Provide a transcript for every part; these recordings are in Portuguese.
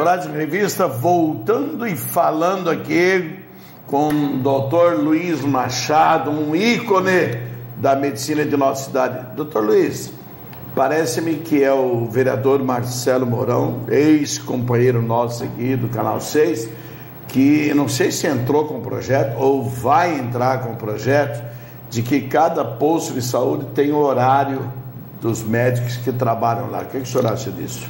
Coragem Revista, voltando e falando aqui com o Dr. Luiz Machado, um ícone da medicina de nossa cidade. Dr. Luiz, parece-me que é o vereador Marcelo Mourão, ex-companheiro nosso aqui do Canal 6, que não sei se entrou com o projeto ou vai entrar com o projeto de que cada posto de saúde tem o horário dos médicos que trabalham lá. O que o senhor acha disso?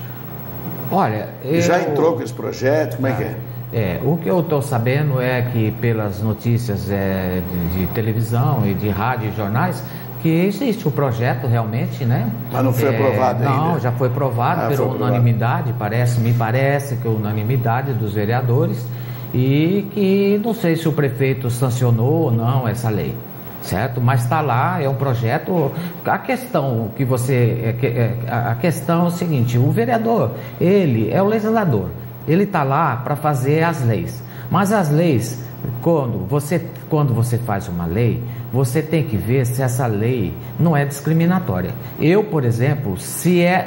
Olha, já entrou com esse projeto? Como é que é? O que eu estou sabendo é que pelas notícias de televisão e de rádio e jornais, que existe o projeto realmente, né? Mas não foi aprovado ainda? Não, já foi aprovado pela unanimidade, me parece que a unanimidade dos vereadores, e que não sei se o prefeito sancionou ou não essa lei, certo? Mas está lá, é um projeto. A questão é o seguinte: o vereador, ele é o legislador, ele está lá para fazer as leis, mas as leis, quando você faz uma lei, você tem que ver se essa lei não é discriminatória. Eu, por exemplo,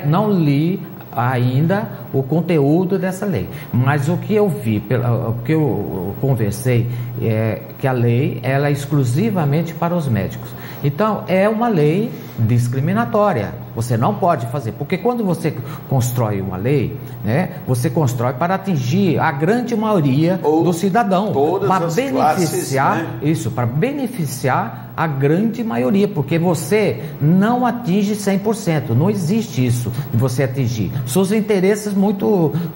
não li ainda o conteúdo dessa lei, mas o que eu vi, o que eu conversei, é que a lei ela é exclusivamente para os médicos. Então é uma lei discriminatória. Você não pode fazer, porque quando você constrói uma lei, né, você constrói para atingir a grande maioria do cidadão, para beneficiar classes, né? Isso, para beneficiar a grande maioria, porque você não atinge 100%, não existe isso de você atingir. Seus interesses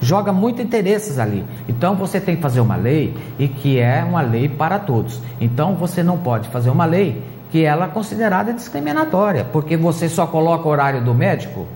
joga muito interesses ali. Então você tem que fazer uma lei e que é uma lei para todos. Então você não pode fazer uma lei que ela é considerada discriminatória, porque você só coloca o horário do médico.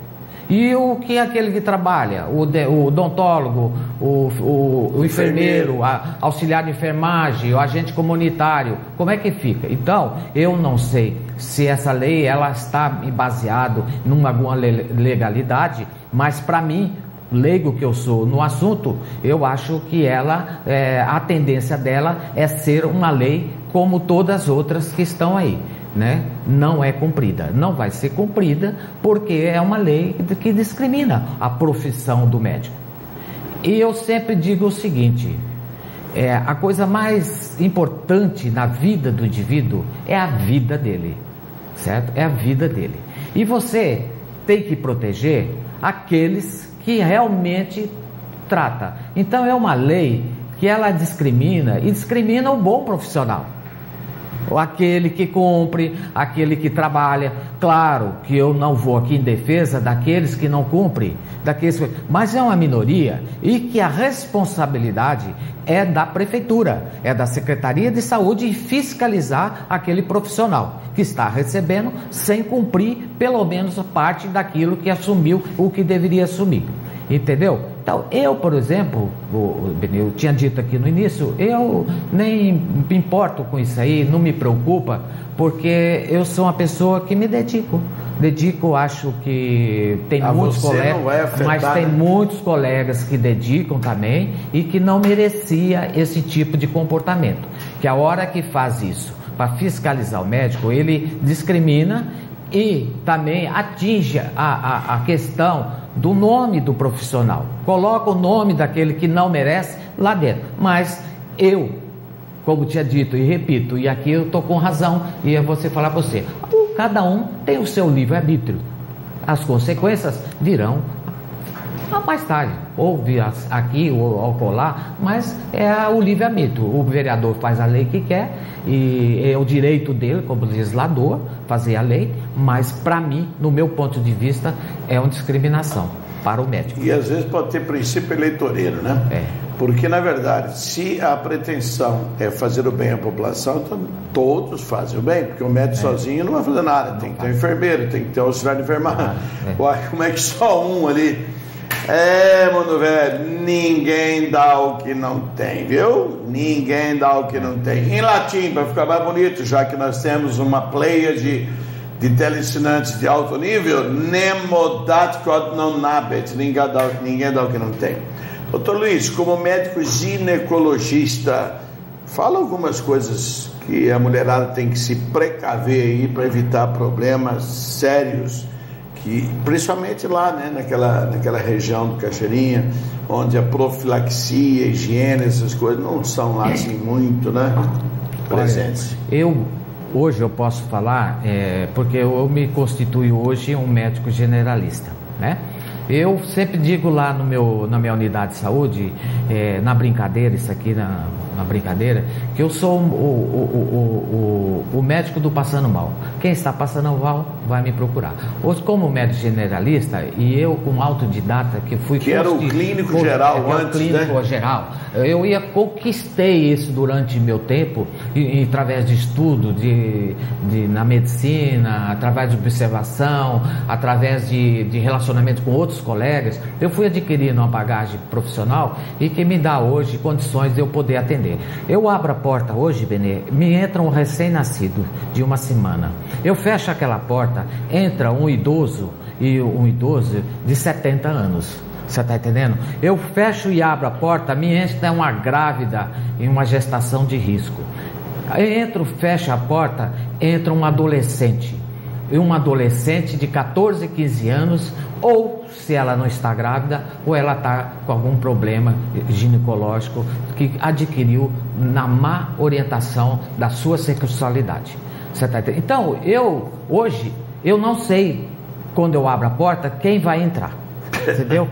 E o que é aquele que trabalha? O odontólogo, o enfermeiro, auxiliar de enfermagem, o agente comunitário, como é que fica? Então, eu não sei se essa lei ela está baseada numa alguma legalidade, mas para mim, leigo que eu sou no assunto, eu acho que a tendência dela é ser uma lei como todas as outras que estão aí, né? Não é cumprida, não vai ser cumprida, porque é uma lei que discrimina a profissão do médico. E eu sempre digo o seguinte: a coisa mais importante na vida do indivíduo é a vida dele, certo? É a vida dele. E você tem que proteger aqueles que realmente trata. Então é uma lei que ela discrimina, e discrimina o bom profissional, aquele que cumpre, aquele que trabalha. Claro que eu não vou aqui em defesa daqueles que não cumprem, mas é uma minoria, e que a responsabilidade é da prefeitura, é da Secretaria de Saúde, e fiscalizar aquele profissional que está recebendo sem cumprir pelo menos a parte daquilo que assumiu, o que deveria assumir. Entendeu? Então, eu, por exemplo, eu tinha dito aqui no início, eu nem me importo com isso aí, não me preocupa, porque eu sou uma pessoa que me dedico, acho que tem muitos colegas, mas tem muitos colegas que dedicam também e que não merecia esse tipo de comportamento, que a hora que faz isso para fiscalizar o médico, ele discrimina e também atinge a questão do nome do profissional, coloca o nome daquele que não merece lá dentro. Mas eu, como tinha dito e repito, e aqui eu estou com razão, e eu vou falar para você, cada um tem o seu livre-arbítrio, as consequências virão mais tarde, ou aqui ou acolá, mas é o livre-arbítrio. O vereador faz a lei que quer, e é o direito dele como legislador fazer a lei, mas para mim, no meu ponto de vista, é uma discriminação para o médico. E às vezes pode ter princípio eleitoreiro, né? Porque na verdade, se a pretensão é fazer o bem à população, então todos fazem o bem, porque o médico sozinho não vai fazer nada, tem que ter um enfermeiro, tem que ter um auxiliar de enfermagem. Uai, como é que só um ali? Mano velho, ninguém dá o que não tem, viu? Ninguém dá o que não tem. Em latim, para ficar mais bonito, já que nós temos uma pleia de teleassinantes de alto nível, nemo dat quod non habet, ninguém dá o que não tem. Doutor Luiz, como médico ginecologista, fala algumas coisas que a mulherada tem que se precaver aí para evitar problemas sérios que principalmente lá, né, naquela região do Cachoeirinha, onde a profilaxia, higiene, essas coisas não são lá assim muito, né, presentes. Hoje eu posso falar, porque eu me constituo hoje um médico generalista, né? Eu sempre digo lá na minha unidade de saúde, na brincadeira, isso aqui na brincadeira, que eu sou o médico do passando mal. Quem está passando mal vai me procurar. Hoje, como médico generalista, e eu como autodidata, que fui... Que era o clínico geral antes, né? O clínico geral. Eu conquistei isso durante meu tempo, através de estudo, na medicina, através de observação, através de relacionamento com outros colegas. Eu fui adquirindo uma bagagem profissional e que me dá hoje condições de eu poder atender. Eu abro a porta hoje, Benê, me entra um recém-nascido de uma semana. Eu fecho aquela porta, entra um idoso de 70 anos. Você está entendendo? Eu fecho e abro a porta, me entra uma grávida em uma gestação de risco. Entro, fecho a porta, entra um adolescente. E uma adolescente de 14, 15 anos, ou se ela não está grávida, ou ela está com algum problema ginecológico que adquiriu na má orientação da sua sexualidade. Você tá entendendo? Então, hoje, eu não sei, quando eu abro a porta, quem vai entrar. Entendeu?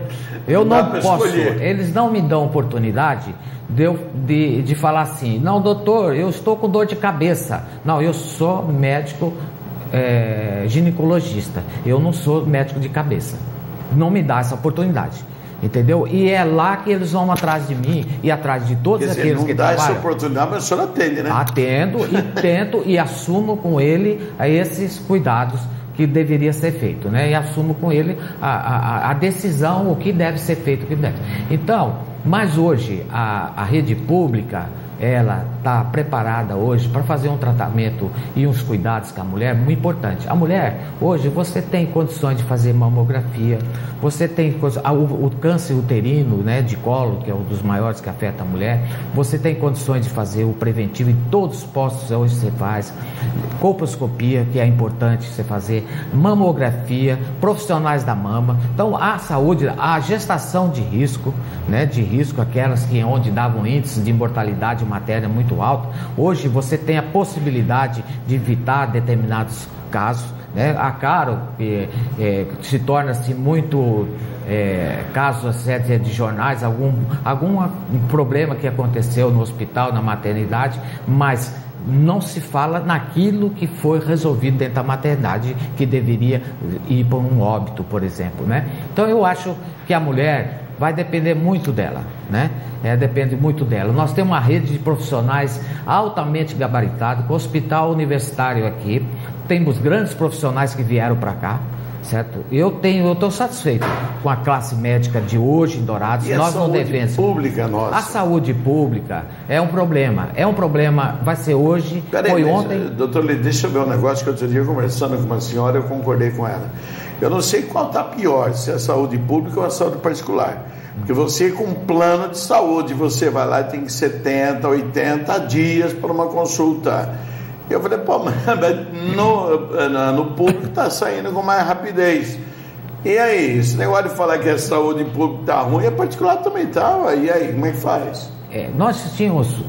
Eu não posso, eles não me dão oportunidade de falar assim, não, doutor, eu estou com dor de cabeça. Não, eu sou médico ginecologista, eu não sou médico de cabeça. Não me dá essa oportunidade, entendeu? E é lá que eles vão atrás de mim e atrás de todos aqueles que trabalham. Não dá essa oportunidade, mas o senhor atende, né? Atendo e tento e assumo com ele esses cuidados que deveria ser feito, né? E assumo com ele a decisão, o que deve ser feito, o que deve. Então, mas hoje a rede pública, ela está preparada hoje para fazer um tratamento e uns cuidados com a mulher muito importante. A mulher, hoje, você tem condições de fazer mamografia, você tem o câncer uterino, né, de colo, que é um dos maiores que afeta a mulher, você tem condições de fazer o preventivo em todos os postos hoje você faz, colposcopia, que é importante você fazer, mamografia, profissionais da mama. Então, a saúde, a gestação de risco, né, aquelas que onde davam índice de mortalidade materna muito alto, hoje você tem a possibilidade de evitar determinados casos, né? A Caro, que se torna-se muito casos de jornais, algum problema que aconteceu no hospital, na maternidade, mas não se fala naquilo que foi resolvido dentro da maternidade, que deveria ir para um óbito, por exemplo, né? Então eu acho que a mulher vai depender muito dela, né? Depende muito dela. Nós temos uma rede de profissionais altamente gabaritados, com o hospital universitário aqui, temos grandes profissionais que vieram para cá, certo? Eu estou satisfeito com a classe médica de hoje em Dourados. E nós não devemos. A saúde pública, nossa. A saúde pública é um problema, vai ser hoje, foi ontem. Doutor Lê, deixa eu ver um negócio que outro dia conversando com uma senhora, eu concordei com ela. Eu não sei qual está pior, se é a saúde pública ou a saúde particular. Porque você com um plano de saúde, você vai lá e tem 70, 80 dias para uma consulta. Eu falei, pô, mas no público está saindo com mais rapidez. E aí, esse negócio de falar que a saúde pública está ruim, a particular também está. E aí, como é que faz? Nós tínhamos...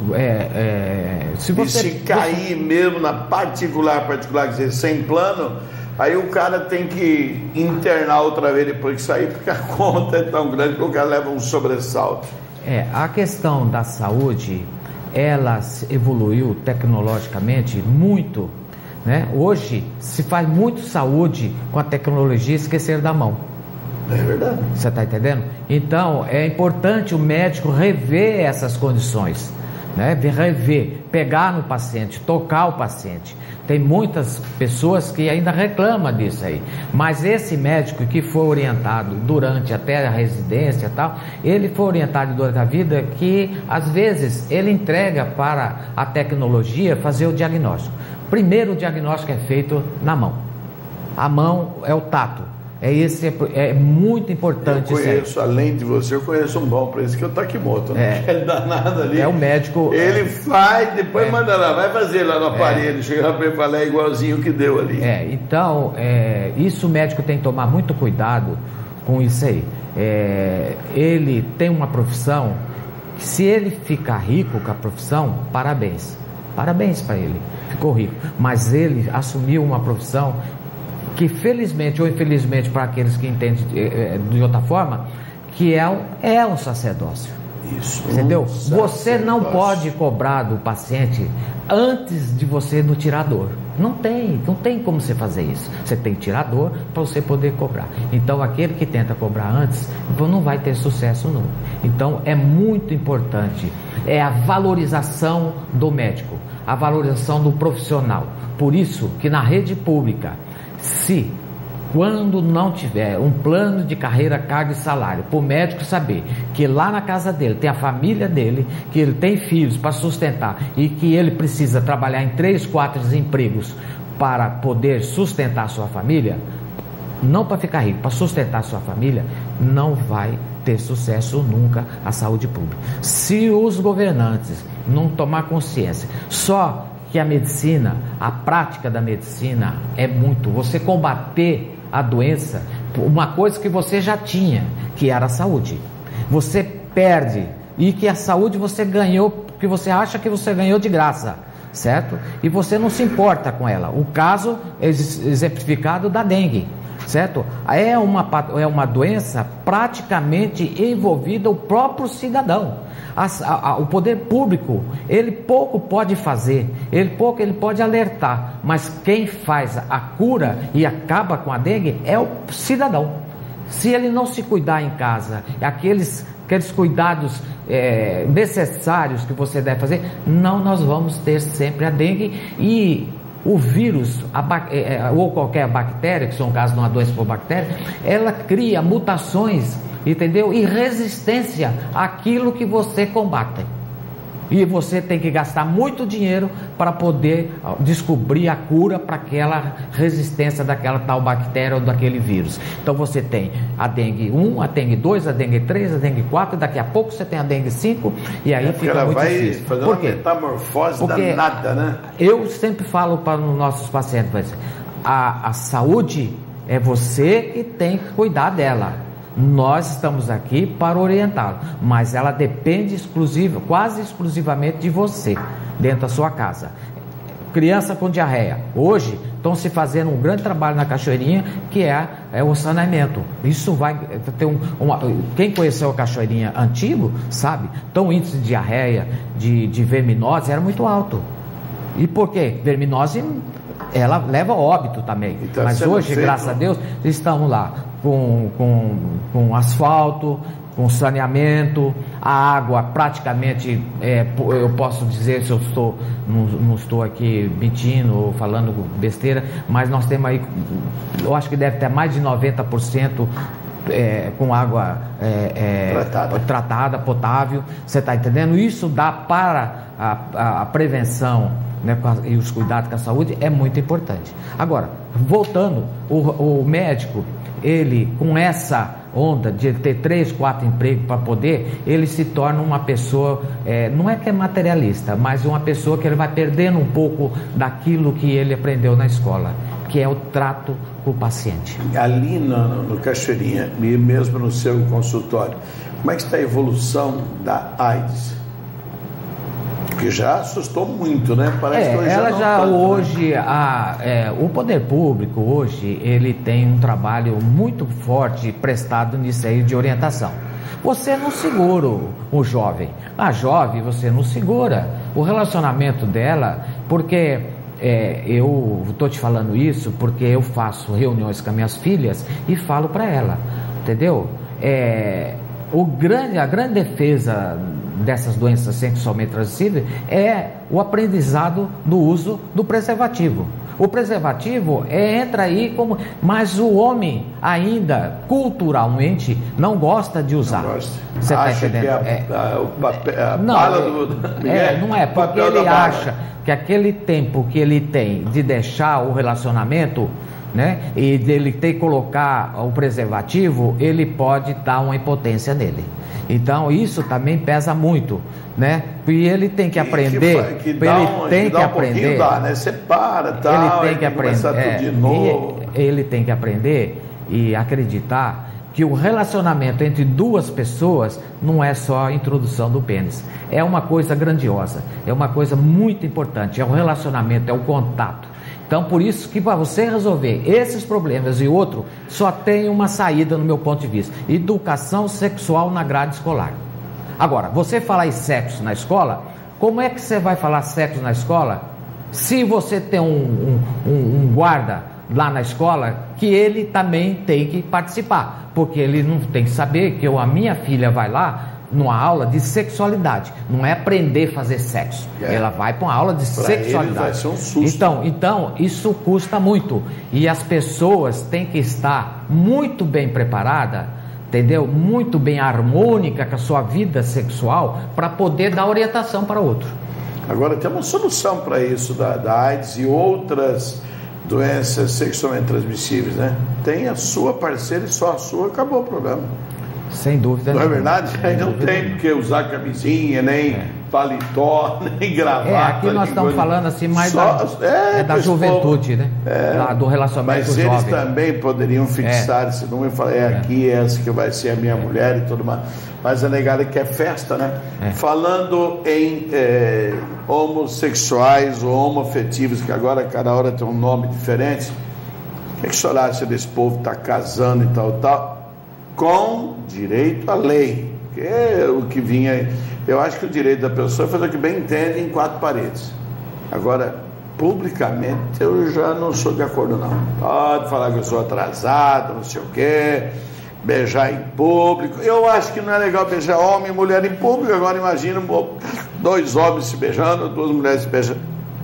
se cair mesmo na particular, quer dizer, sem plano, aí o cara tem que internar outra vez depois que sair, porque a conta é tão grande que o cara leva um sobressalto. A questão da saúde, ela evoluiu tecnologicamente muito, né? Hoje se faz muito saúde com a tecnologia esquecer da mão. É verdade. Você está entendendo? Então é importante o médico rever essas condições, né? Rever, pegar no paciente, tocar o paciente. Tem muitas pessoas que ainda reclamam disso aí, mas esse médico que foi orientado durante até a residência e tal, ele foi orientado durante a vida que às vezes ele entrega para a tecnologia fazer o diagnóstico. Primeiro o diagnóstico é feito na mão. A mão é o tato. É muito importante. Eu conheço, além de você, eu conheço um bom para isso, que é o Takimoto. Não quer dar nada ali. É o médico. Ele faz, depois manda lá, vai fazer lá no aparelho. Chega lá para ele falar, é igualzinho o que deu ali. Então, isso o médico tem que tomar muito cuidado com isso aí. Ele tem uma profissão, que se ele ficar rico com a profissão, parabéns para ele, ficou rico. Mas ele assumiu uma profissão que, felizmente ou infelizmente para aqueles que entendem de outra forma, que é um sacerdócio. Isso. Entendeu? Você não pode cobrar do paciente antes de você no tirador. Não tem como você fazer isso. Você tem tirador para você poder cobrar. Então aquele que tenta cobrar antes, não vai ter sucesso nunca. Então é muito importante, a valorização do médico, a valorização do profissional. Por isso que na rede pública, quando não tiver um plano de carreira, cargo e salário, para o médico saber que lá na casa dele tem a família dele, que ele tem filhos para sustentar e que ele precisa trabalhar em 3, 4 empregos para poder sustentar a sua família, não para ficar rico, para sustentar a sua família, não vai ter sucesso nunca a saúde pública. Se os governantes não tomar consciência, só que a medicina, a prática da medicina é muito, você combater a doença, uma coisa que você já tinha, que era a saúde, você perde, e que a saúde você ganhou, que você acha que você ganhou de graça, certo? E você não se importa com ela. O caso exemplificado da dengue, certo? É uma doença praticamente envolvida o próprio cidadão. O poder público, ele pouco pode fazer, ele pode alertar, mas quem faz a cura e acaba com a dengue é o cidadão. Se ele não se cuidar em casa, aqueles cuidados necessários que você deve fazer, nós vamos ter sempre a dengue. E o vírus, ou qualquer bactéria, que são casos de uma doença por bactéria, ela cria mutações, entendeu? E resistência àquilo que você combate. E você tem que gastar muito dinheiro para poder descobrir a cura para aquela resistência daquela tal bactéria ou daquele vírus. Então você tem a dengue 1, a dengue 2, a dengue 3, a dengue 4, daqui a pouco você tem a dengue 5, e aí fica muito difícil. Fazer uma metamorfose danada, né? Eu sempre falo para os nossos pacientes, a saúde é você que tem que cuidar dela. Nós estamos aqui para orientá-lo, mas ela depende quase exclusivamente de você, dentro da sua casa. Criança com diarreia, hoje estão se fazendo um grande trabalho na Cachoeirinha, que é o saneamento. Isso vai ter quem conheceu a Cachoeirinha antigo, sabe? Então o índice de diarreia, de verminose era muito alto. E por quê? Verminose, ela leva óbito também, então, mas hoje, graças a Deus, estamos lá com asfalto, com saneamento, a água praticamente, eu posso dizer, se eu não estou aqui mentindo ou falando besteira, mas nós temos aí, eu acho que deve ter mais de 90% com água tratada, potável, você está entendendo? Isso dá para a prevenção, né, e os cuidados com a saúde é muito importante. Agora, voltando, o médico, ele com essa onda de ter 3, 4 empregos para poder, ele se torna uma pessoa, não é que é materialista, mas uma pessoa que ele vai perdendo um pouco daquilo que ele aprendeu na escola, que é o trato com o paciente. Ali no Cachoeirinha, e mesmo no seu consultório, como é que está a evolução da AIDS? Porque já assustou muito, né? Parece que hoje ela já tanto, hoje, o poder público hoje, ele tem um trabalho muito forte prestado nisso aí de orientação. Você não segura o jovem, a jovem você não segura o relacionamento dela, porque eu estou te falando isso porque eu faço reuniões com as minhas filhas e falo para ela, entendeu? A grande defesa dessas doenças sexualmente transmissíveis é o aprendizado do uso do preservativo. O preservativo entra aí como... Mas o homem ainda, culturalmente, não gosta de usar. Não gosta. Você está entendendo? Não é, porque ele acha que aquele tempo que ele tem de deixar o relacionamento né, e ele tem que colocar o preservativo, ele pode dar uma impotência nele. Então isso também pesa muito, né? E ele tem que aprender, né? Você para, tal, ele tem que aprender, tudo de novo. Ele tem que aprender e acreditar que o relacionamento entre duas pessoas não é só a introdução do pênis, é uma coisa grandiosa, é uma coisa muito importante, é o relacionamento, é o contato. Então, por isso que para você resolver esses problemas e outro, só tem uma saída no meu ponto de vista: educação sexual na grade escolar. Agora, você falar em sexo na escola, como é que você vai falar sexo na escola se você tem um guarda lá na escola que ele também tem que participar? Porque ele não tem que saber que a minha filha vai lá numa aula de sexualidade, não é aprender a fazer sexo, ela vai para uma aula de sexualidade. Vai ser um susto. Então isso custa muito, e as pessoas têm que estar muito bem preparadas, entendeu? Muito bem harmônica com a sua vida sexual, para poder dar orientação para outro. Agora tem uma solução para isso da AIDS e outras doenças sexualmente transmissíveis, né? Tem a sua parceira e só a sua, acabou o problema. Sem dúvida. Não é verdade? Aí não tem porque usar camisinha, nem paletó, nem gravata. Aqui nós estamos falando assim mais da juventude, né? Do relacionamento jovem. Mas eles também poderiam fixar esse número e falar, aqui essa que vai ser a minha mulher e tudo mais. Mas a negada quer festa, né? Falando em homossexuais ou homoafetivos, que agora cada hora tem um nome diferente, o que o senhor acha desse povo que está casando e tal, com direito à lei, que é o que vinha. Eu acho que o direito da pessoa é fazer o que bem entende em quatro paredes. Agora, publicamente, eu já não sou de acordo, não. Pode falar que eu sou atrasado, não sei o quê, beijar em público. Eu acho que não é legal beijar homem e mulher em público. Agora imagina dois homens se beijando, duas mulheres se beijando.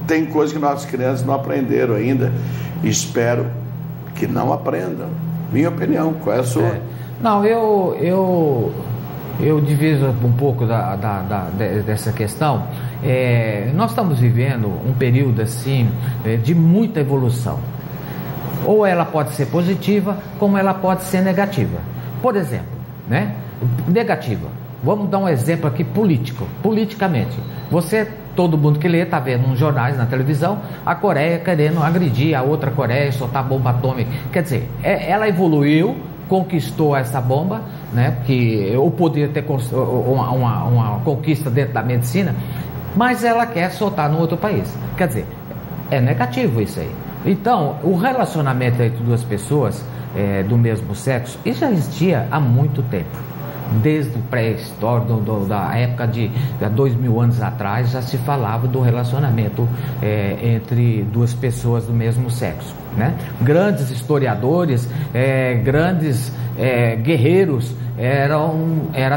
Tem coisas que nossas crianças não aprenderam ainda. Espero que não aprendam. Minha opinião, qual é a sua? Não, eu diviso um pouco dessa questão. Nós estamos vivendo um período assim de muita evolução. Ou ela pode ser positiva, como ela pode ser negativa. Por exemplo, né? Negativa. Vamos dar um exemplo aqui politicamente. Todo mundo que lê está vendo nos jornais, na televisão, a Coreia querendo agredir a outra Coreia, soltar bomba atômica. Quer dizer, ela evoluiu, conquistou essa bomba, né? Que eu poderia ter uma conquista dentro da medicina, mas ela quer soltar no outro país. Quer dizer, é negativo isso aí. Então, o relacionamento entre duas pessoas do mesmo sexo, isso já existia há muito tempo. Desde o pré-histórico, da época de 2000 anos atrás, já se falava do relacionamento entre duas pessoas do mesmo sexo, né? Grandes historiadores, grandes guerreiros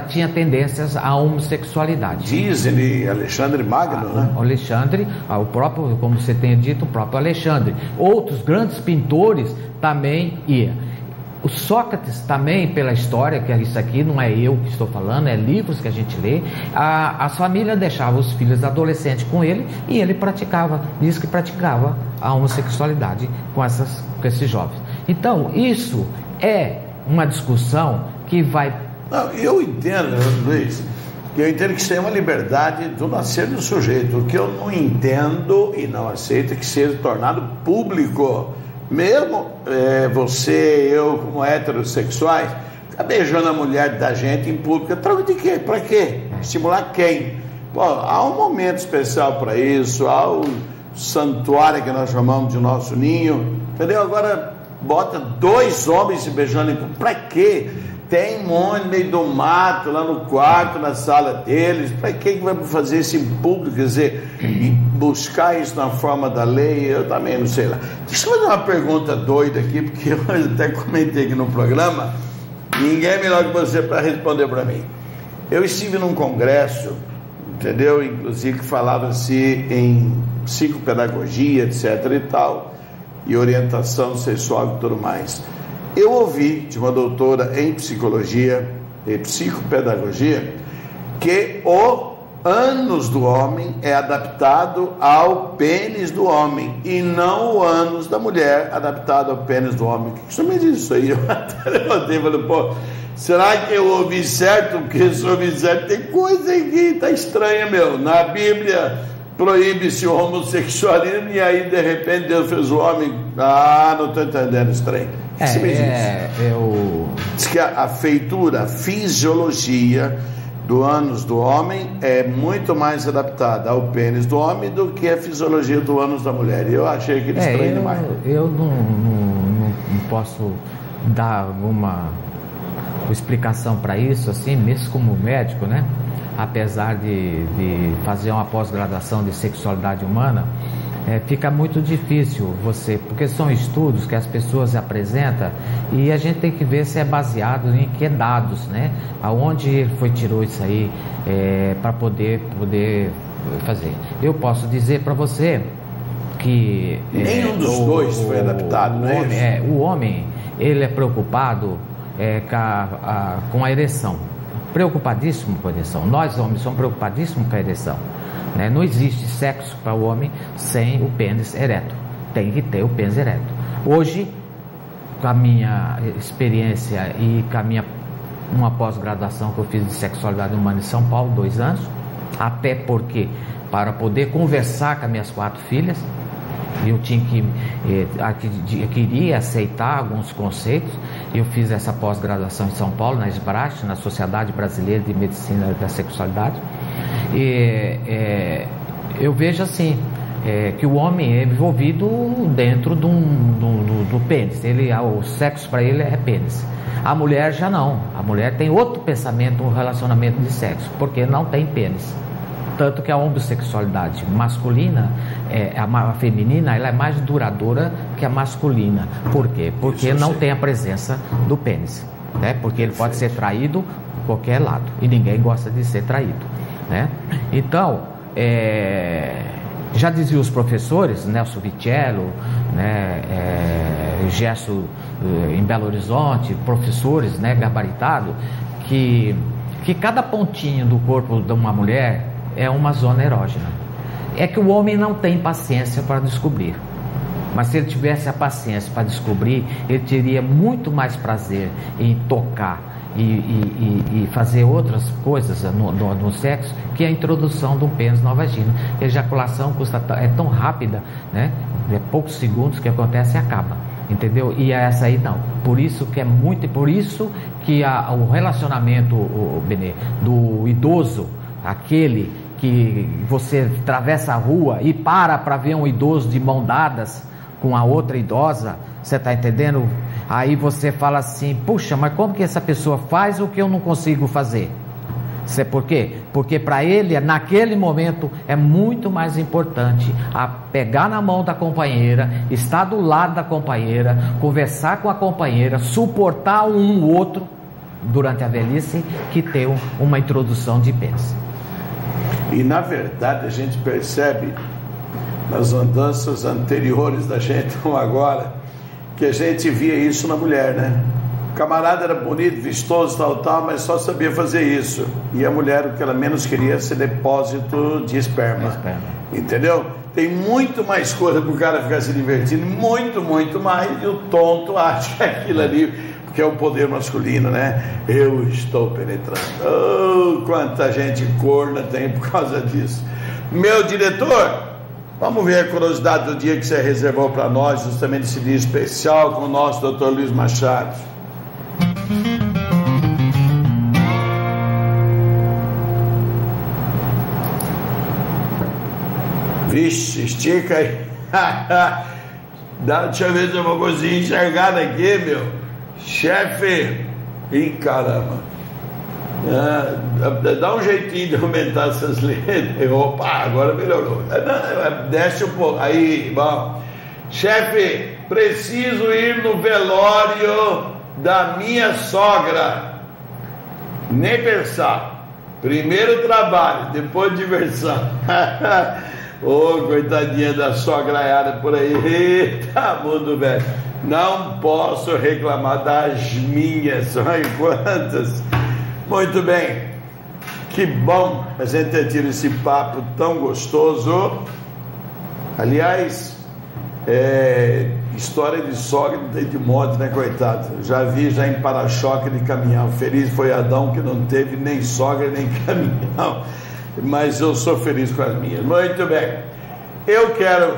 tinha tendências à homossexualidade. Dizem Alexandre Magno, né? Alexandre, o próprio, como você tem dito, o próprio Alexandre. Outros grandes pintores também iam. O Sócrates também, pela história, que isso aqui não é eu que estou falando, é livros que a gente lê, a família deixava os filhos adolescentes com ele e ele diz que praticava a homossexualidade com esses jovens. Então, isso é uma discussão que vai... Não, eu entendo, Luiz, eu entendo que isso é uma liberdade do nascer do sujeito. O que eu não entendo e não aceito é que seja tornado público. Mesmo você, eu, como heterossexuais, tá beijando a mulher da gente em público, troca de quê? Para quê? Estimular quem? Pô, há um momento especial para isso, há o santuário que nós chamamos de nosso ninho, entendeu? Agora bota dois homens se beijando em público, para quê? Tem um monte no meio do mato, lá no quarto, na sala deles. Para que vai fazer isso em público? Quer dizer, e buscar isso na forma da lei, eu também não sei lá. Deixa eu fazer uma pergunta doida aqui, porque eu até comentei aqui no programa. Ninguém é melhor que você para responder para mim. Eu estive num congresso, entendeu? Inclusive que falava-se em psicopedagogia, etc. e tal, e orientação sexual e tudo mais. Eu ouvi de uma doutora em psicologia e psicopedagogia que o ânus do homem é adaptado ao pênis do homem e não o ânus da mulher adaptado ao pênis do homem. O que você me diz isso aí? Eu até levantei e falei, pô, será que eu ouvi certo? Porque se eu ouvi certo, tem coisa aí que tá estranha, meu. Na Bíblia proíbe-se o homossexualismo e aí de repente Deus fez o homem. Ah, não estou entendendo, estranho. O que você me diz? Diz que a feitura, a fisiologia do ânus do homem é muito mais adaptada ao pênis do homem do que a fisiologia do ânus da mulher. Eu achei aquele estranho demais. Eu não posso dar alguma explicação para isso, assim, mesmo como médico, né? Apesar de fazer uma pós-graduação de sexualidade humana, fica muito difícil porque são estudos que as pessoas apresentam e a gente tem que ver se é baseado em que dados, né? Aonde ele tirou isso aí para poder fazer. Eu posso dizer para você que nenhum dos dois foi adaptado, não é isso? O homem, ele é preocupado com a ereção, preocupadíssimo com a ereção. Nós homens somos preocupadíssimos com a ereção. Não existe sexo para o homem sem o pênis ereto. Tem que ter o pênis ereto. Hoje, com a minha experiência e com uma pós-graduação que eu fiz de sexualidade humana em São Paulo, 2 anos, até porque para poder conversar com as minhas 4 filhas, eu queria aceitar alguns conceitos. Eu fiz essa pós-graduação em São Paulo, na SBRASH, na Sociedade Brasileira de Medicina da Sexualidade. Eu vejo assim, que o homem é envolvido dentro do pênis. O sexo para ele é pênis. A mulher já não. A mulher tem outro pensamento, um relacionamento de sexo, porque não tem pênis. Tanto que a homossexualidade masculina, a feminina, ela é mais duradoura que a masculina. Por quê? Porque não tem a presença do pênis, né? Porque ele pode ser traído por qualquer lado e ninguém gosta de ser traído, né? Então, já diziam os professores, Nelson Vitello, né, Gerson em Belo Horizonte, professores, né, gabaritados, que cada pontinho do corpo de uma mulher é uma zona erógena. É que o homem não tem paciência para descobrir, mas se ele tivesse a paciência para descobrir, ele teria muito mais prazer em tocar e fazer outras coisas no sexo, que a introdução de um pênis na vagina. A ejaculação é tão rápida, né? É poucos segundos que acontece e acaba, entendeu? E essa aí não. Por isso que o relacionamento, Benê, do idoso, aquele que você atravessa a rua e para ver um idoso de mão dadas com a outra idosa, você está entendendo? Aí você fala assim, puxa, mas como que essa pessoa faz o que eu não consigo fazer? Sabe por quê? Porque para ele, naquele momento, é muito mais importante pegar na mão da companheira, estar do lado da companheira, conversar com a companheira, suportar um outro durante a velhice, que ter uma introdução de pênis. E na verdade a gente percebe nas andanças anteriores da gente, como agora, que a gente via isso na mulher, né? O camarada era bonito, vistoso, tal, mas só sabia fazer isso. E a mulher, o que ela menos queria, é ser depósito de esperma. Entendeu? Tem muito mais coisa para o cara ficar se divertindo, muito mais, e o tonto acha que aquilo ali, que é o poder masculino, né? Eu estou penetrando. Oh, quanta gente corna tem por causa disso. Meu diretor, vamos ver a curiosidade do dia que você reservou para nós, justamente esse dia especial com o nosso Dr. Luiz Machado. Vixe, estica aí. Deixa eu ver se eu vou conseguir enxergar daqui, meu. Chefe, ih, caramba, dá um jeitinho de aumentar essas letras. Opa, agora melhorou. Desce um pouco, aí, bom. Chefe, preciso ir no velório da minha sogra. Nem pensar. Primeiro trabalho, depois diversão. Ô, coitadinha da sograiada por aí. Eita, mundo velho. Não posso reclamar das minhas. Olha quantas. Muito bem. Que bom a gente ter tido esse papo tão gostoso. Aliás, história de sogra de moto, né, coitado? Já vi já em para-choque de caminhão. Feliz foi Adão que não teve nem sogra nem caminhão. Mas eu sou feliz com as minhas. Muito bem. Eu quero,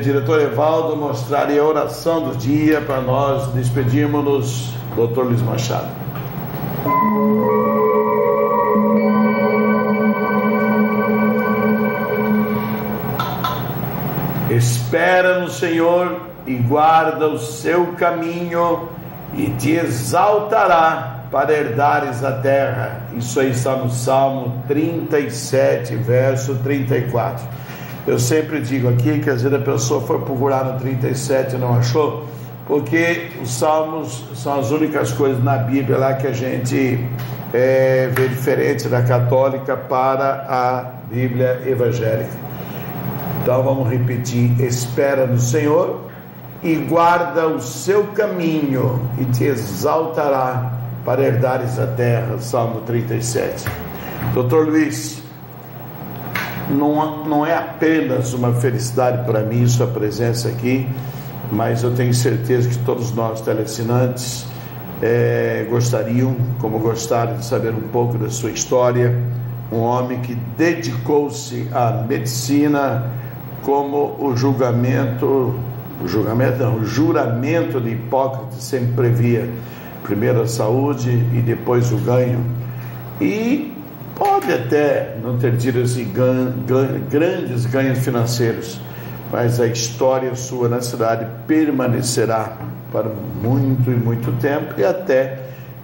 diretor Evaldo, mostrar a oração do dia para nós despedirmos-nos, Dr. Luiz Machado. Espera no Senhor e guarda o seu caminho e te exaltará para herdares a terra. Isso aí está no Salmo 37, verso 34. Eu sempre digo aqui que às vezes a pessoa foi procurar no 37 e não achou, porque os salmos são as únicas coisas na Bíblia lá que a gente vê diferente da católica para a Bíblia evangélica. Então vamos repetir: espera no Senhor e guarda o seu caminho e te exaltará para herdares a terra. Salmo 37. Doutor Luiz, não é apenas uma felicidade para mim sua presença aqui, mas eu tenho certeza que todos nós teleassinantes gostariam, como gostaram, de saber um pouco da sua história. Um homem que dedicou-se à medicina, como o juramento de Hipócrates sempre previa: primeiro a saúde e depois o ganho. E pode até não ter tido assim, grandes ganhos financeiros, mas a história sua na cidade permanecerá para muito e muito tempo, e até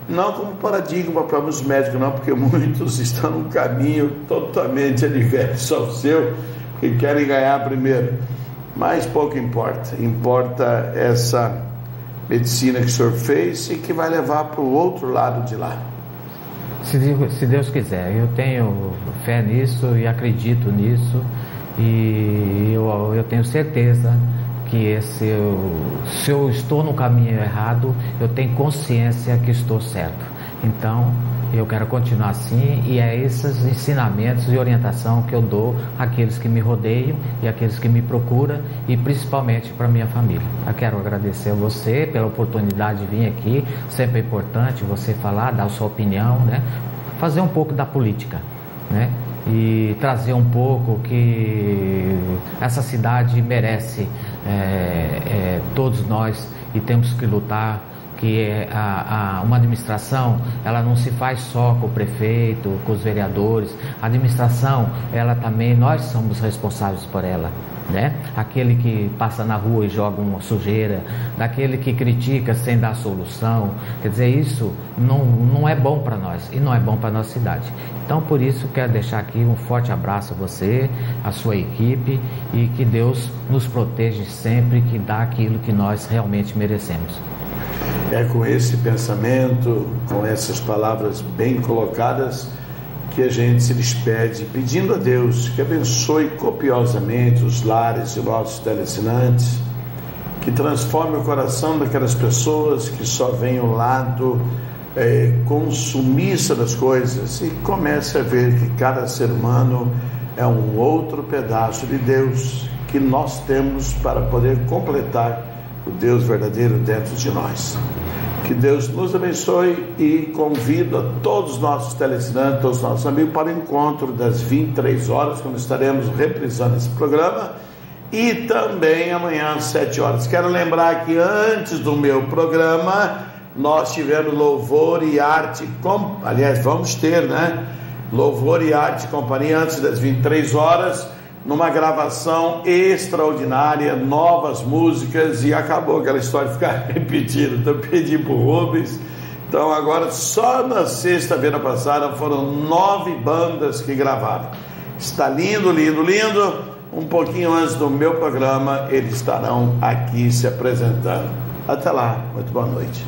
não como paradigma para os médicos, não, porque muitos estão num caminho totalmente adverso ao seu, que querem ganhar primeiro, mas pouco importa essa medicina que o senhor fez e que vai levar para o outro lado de lá. Se Deus quiser, eu tenho fé nisso e acredito nisso, e eu tenho certeza que se eu estou no caminho errado, eu tenho consciência que estou certo. Então eu quero continuar assim, e é esses ensinamentos e orientação que eu dou àqueles que me rodeiam e àqueles que me procuram, e principalmente para minha família. Eu quero agradecer a você pela oportunidade de vir aqui. Sempre é importante você falar, dar a sua opinião, né? Fazer um pouco da política, né? E trazer um pouco que essa cidade merece, todos nós, e temos que lutar. Que uma administração, ela não se faz só com o prefeito, com os vereadores. A administração, ela também, nós somos responsáveis por ela, né? Aquele que passa na rua e joga uma sujeira, daquele que critica sem dar solução. Quer dizer, isso não é bom para nós e não é bom para a nossa cidade. Então, por isso, quero deixar aqui um forte abraço a você, a sua equipe, e que Deus nos proteja sempre, que dá aquilo que nós realmente merecemos. É com esse pensamento, com essas palavras bem colocadas, que a gente se despede, pedindo a Deus que abençoe copiosamente os lares de nossos teleassinantes, que transforme o coração daquelas pessoas que só veem o lado consumista das coisas, e comece a ver que cada ser humano é um outro pedaço de Deus que nós temos para poder completar o Deus verdadeiro dentro de nós. Que Deus nos abençoe, e convido a todos os nossos teleassinantes, todos os nossos amigos, para o encontro das 23 horas, quando estaremos reprisando esse programa, e também amanhã às 7 horas. Quero lembrar que antes do meu programa nós tivemos Louvor e Arte, aliás, vamos ter, né? Louvor e Arte Companhia antes das 23 horas, numa gravação extraordinária, novas músicas, e acabou aquela história de ficar repetida. Então pedi para o Rubens. Então agora, só na sexta-feira passada foram 9 bandas que gravaram. Está lindo, lindo, lindo. Um pouquinho antes do meu programa eles estarão aqui se apresentando. Até lá, muito boa noite.